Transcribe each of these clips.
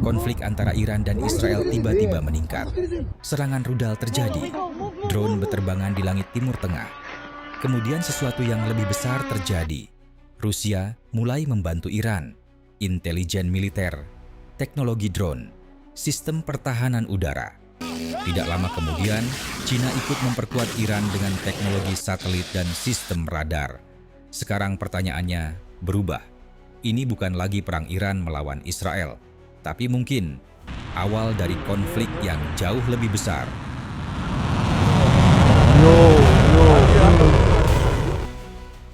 Konflik antara Iran dan Israel tiba-tiba meningkat. Serangan rudal terjadi. Drone berterbangan di langit Timur Tengah. Kemudian sesuatu yang lebih besar terjadi. Rusia mulai membantu Iran. Intelijen militer, teknologi drone, sistem pertahanan udara. Tidak lama kemudian, Cina ikut memperkuat Iran dengan teknologi satelit dan sistem radar. Sekarang pertanyaannya berubah. Ini bukan lagi perang Iran melawan Israel, tapi mungkin awal dari konflik yang jauh lebih besar.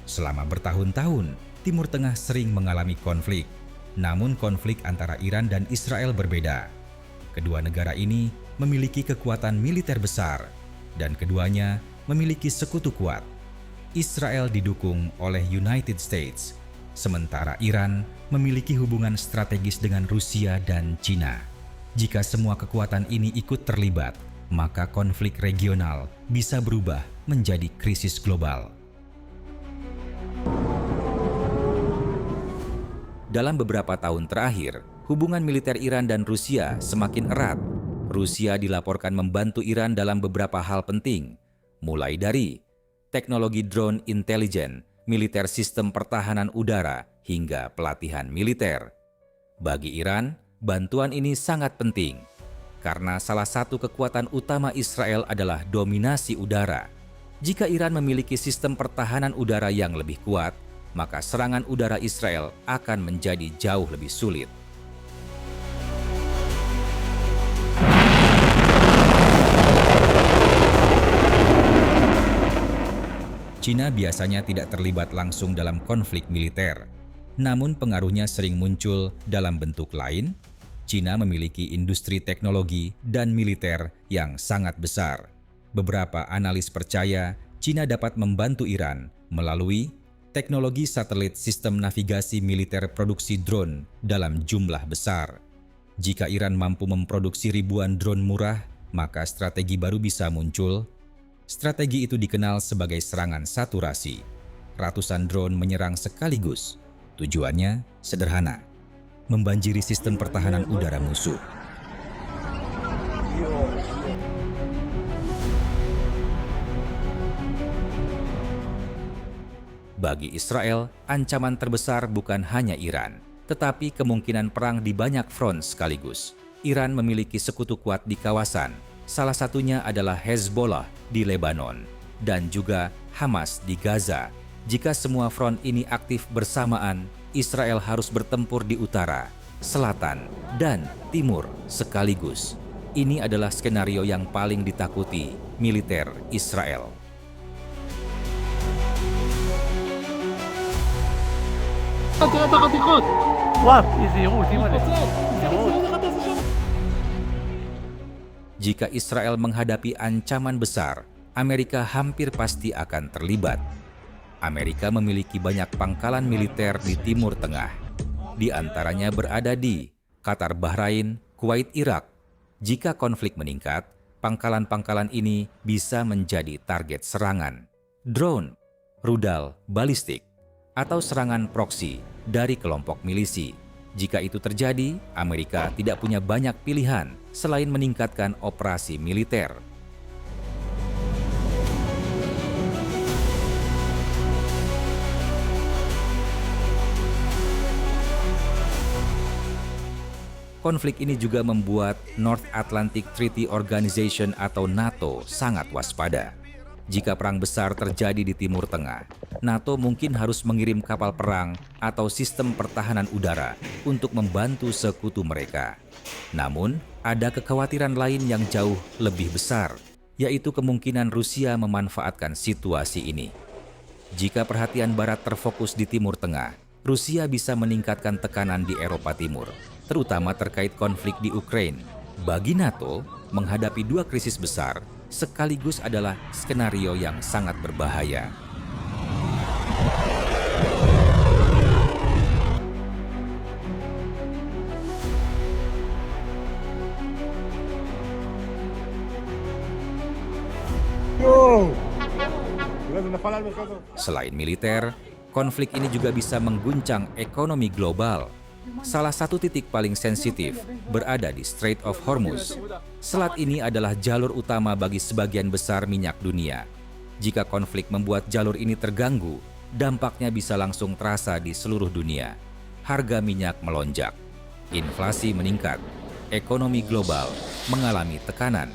Selama bertahun-tahun, Timur Tengah sering mengalami konflik. Namun konflik antara Iran dan Israel berbeda. Kedua negara ini memiliki kekuatan militer besar, dan keduanya memiliki sekutu kuat. Israel didukung oleh United States, sementara Iran memiliki hubungan strategis dengan Rusia dan Cina. Jika semua kekuatan ini ikut terlibat, maka konflik regional bisa berubah menjadi krisis global. Dalam beberapa tahun terakhir, hubungan militer Iran dan Rusia semakin erat. Rusia dilaporkan membantu Iran dalam beberapa hal penting, mulai dari teknologi drone intelijen, militer sistem pertahanan udara, hingga pelatihan militer. Bagi Iran, bantuan ini sangat penting, karena salah satu kekuatan utama Israel adalah dominasi udara. Jika Iran memiliki sistem pertahanan udara yang lebih kuat, maka serangan udara Israel akan menjadi jauh lebih sulit. Cina biasanya tidak terlibat langsung dalam konflik militer, namun pengaruhnya sering muncul dalam bentuk lain. Cina memiliki industri teknologi dan militer yang sangat besar. Beberapa analis percaya Cina dapat membantu Iran melalui teknologi satelit sistem navigasi militer produksi drone dalam jumlah besar. Jika Iran mampu memproduksi ribuan drone murah, maka strategi baru bisa muncul. Strategi itu dikenal sebagai serangan saturasi. Ratusan drone menyerang sekaligus. Tujuannya sederhana, membanjiri sistem pertahanan udara musuh. Bagi Israel, ancaman terbesar bukan hanya Iran, tetapi kemungkinan perang di banyak front sekaligus. Iran memiliki sekutu kuat di kawasan, salah satunya adalah Hezbollah di Lebanon, dan juga Hamas di Gaza. Jika semua front ini aktif bersamaan, Israel harus bertempur di utara, selatan, dan timur sekaligus. Ini adalah skenario yang paling ditakuti militer Israel. Jika Israel menghadapi ancaman besar, Amerika hampir pasti akan terlibat. Amerika memiliki banyak pangkalan militer di Timur Tengah. Di antaranya berada di Qatar, Bahrain, Kuwait, Irak. Jika konflik meningkat, pangkalan-pangkalan ini bisa menjadi target serangan drone, rudal balistik, atau serangan proksi dari kelompok milisi. Jika itu terjadi, Amerika tidak punya banyak pilihan selain meningkatkan operasi militer. Konflik ini juga membuat North Atlantic Treaty Organization atau NATO sangat waspada. Jika perang besar terjadi di Timur Tengah, NATO mungkin harus mengirim kapal perang atau sistem pertahanan udara untuk membantu sekutu mereka. Namun, ada kekhawatiran lain yang jauh lebih besar, yaitu kemungkinan Rusia memanfaatkan situasi ini. Jika perhatian Barat terfokus di Timur Tengah, Rusia bisa meningkatkan tekanan di Eropa Timur, terutama terkait konflik di Ukraina. Bagi NATO, menghadapi dua krisis besar sekaligus adalah skenario yang sangat berbahaya. Selain militer, konflik ini juga bisa mengguncang ekonomi global. Salah satu titik paling sensitif berada di Strait of Hormuz. Selat ini adalah jalur utama bagi sebagian besar minyak dunia. Jika konflik membuat jalur ini terganggu, dampaknya bisa langsung terasa di seluruh dunia. Harga minyak melonjak, inflasi meningkat, ekonomi global mengalami tekanan.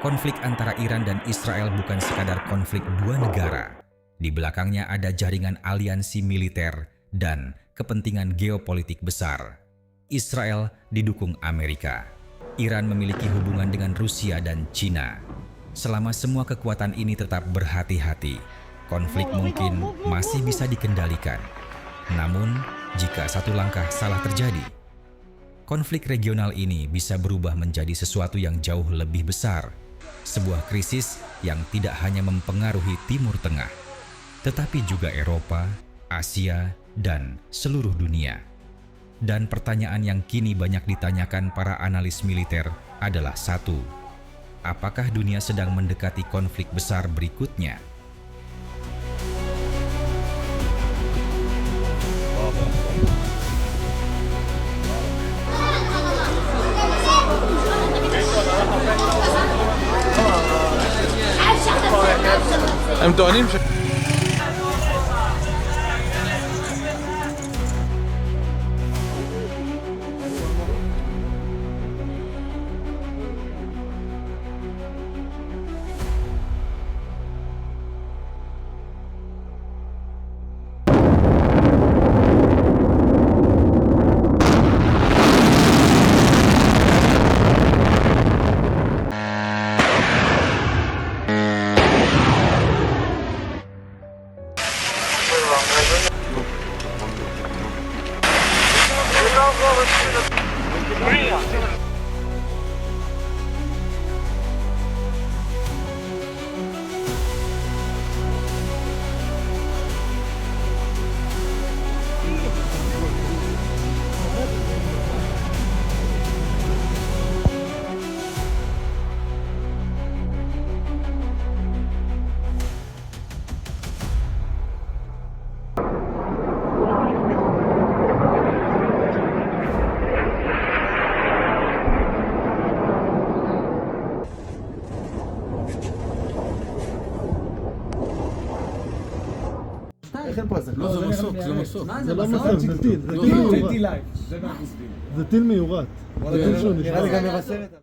Konflik antara Iran dan Israel bukan sekadar konflik dua negara. Di belakangnya ada jaringan aliansi militer dan kepentingan geopolitik besar. Israel didukung Amerika. Iran memiliki hubungan dengan Rusia dan Cina. Selama semua kekuatan ini tetap berhati-hati, konflik mungkin masih bisa dikendalikan. Namun, jika satu langkah salah terjadi, konflik regional ini bisa berubah menjadi sesuatu yang jauh lebih besar. Sebuah krisis yang tidak hanya mempengaruhi Timur Tengah, tetapi juga Eropa, Asia, dan seluruh dunia. Dan pertanyaan yang kini banyak ditanyakan para analis militer adalah satu: apakah dunia sedang mendekati konflik besar berikutnya? הם טוענים לא, זה מסוק, זה מסוק. זה לא מסוק, זה טיל. זה טיל מיורט. זה טיל שהוא נראה לי גם מבשרת.